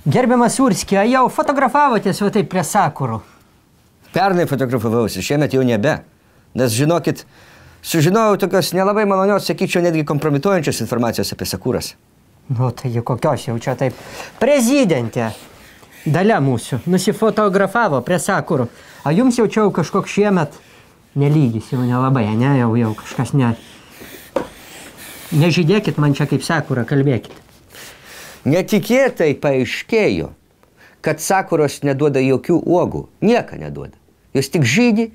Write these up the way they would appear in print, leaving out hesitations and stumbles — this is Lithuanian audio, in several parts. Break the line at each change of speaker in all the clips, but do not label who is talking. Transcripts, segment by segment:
Gerbiamas Urski, jau fotografavotės va taip prie sakurų?
Pernai fotografavausi, šiemet jau nebe. Nes žinokit, sužinojau tokios nelabai malonios, sakyčiau, netgi kompromituojančios informacijos apie sakūras.
Nu, taigi kokios jau čia taip. Prezidentė Dalia mūsų nusifotografavo prie sakurų. A jums jau čia kažkoks šiemet nelygis, jau nelabai, ne? Jau kažkas ne... Nežydėkit man čia kaip sakūrą, kalbėkit.
Netikėtai paaiškėjo, kad sakuros neduoda jokių uogų. Nieko neduoda. Jos tik žydi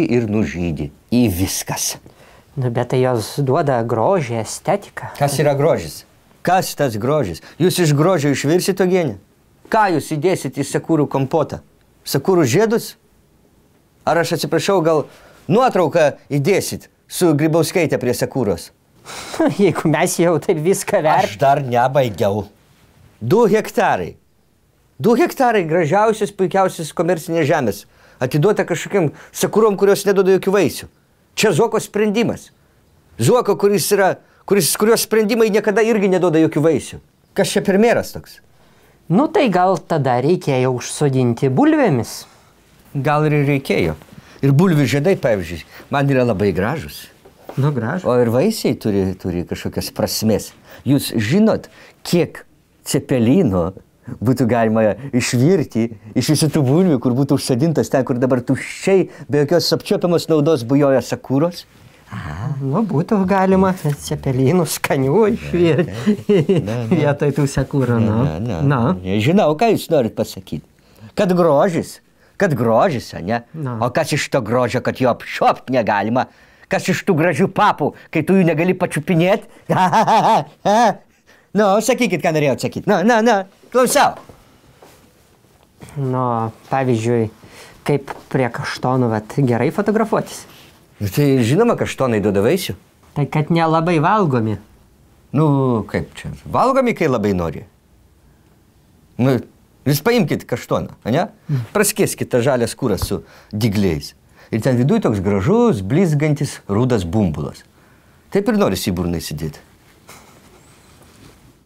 ir nužydi. Į viskas.
Nu, bet tai jos duoda grožį, estetiką.
Kas yra grožis? Kas tas grožis? Jūs iš grožio išvirsit uogienę? Ką jūs įdėsit į sakūrų kompotą? Sakūrų žiedus? Ar aš atsiprašau, gal nuotrauką įdėsit su Grybauskaite prie sakūros?
Jeigu mes jau taip viską
Aš dar nebaigiau. 2 hektarai. 2 hektarai gražiausios, puikiausios komercinės žemės. Atiduota kažkokiam sakūrom, kurios neduoda jokių vaisių. Čia Zuoko sprendimas. Zuoko, kurio sprendimai niekada irgi neduoda jokių vaisių. Kas čia premjeras toks?
Nu, tai gal tada reikėjo užsodinti bulvėmis.
Gal ir reikėjo. Ir bulvių žiedai, pavyzdžiui, man yra labai gražus.
Nu, gražu.
O ir vaisiai turi kažkokias prasmės. Jūs žinot, kiek cepelino būtų galima išvirti iš visų tų bulvių, kur būtų užsodintas ten, kur dabar tuščiai, be jokios apčiuopiamos naudos bujoja sakūros?
Nu, būtų galima cepelinų skanių išvirti vietoj tų sakūrų.
Žinau, ką jūs norit pasakyti. Kad grožis, ne? O kas iš to grožio, kad jo apčiuopt negalima? Kas iš tų gražių papų, kai tu jų negali pačiupinėti? Nu, sakykit, ką norėjau sakyti. Klausau.
Nu, pavyzdžiui, kaip prie kaštonų, gerai fotografuotis.
Tai žinoma, kaštonai duoda vaisių.
Tai kad nelabai valgomi.
Nu, kaip čia? Valgomi, kai labai nori. Nu, jūs paimkite kaštoną, ne? Praskėskite tą žalią skūrą su dygliais. Ir ten viduj toks gražus, blizgantis, rudas bumbulas. Taip ir norisi į burną įsidėti.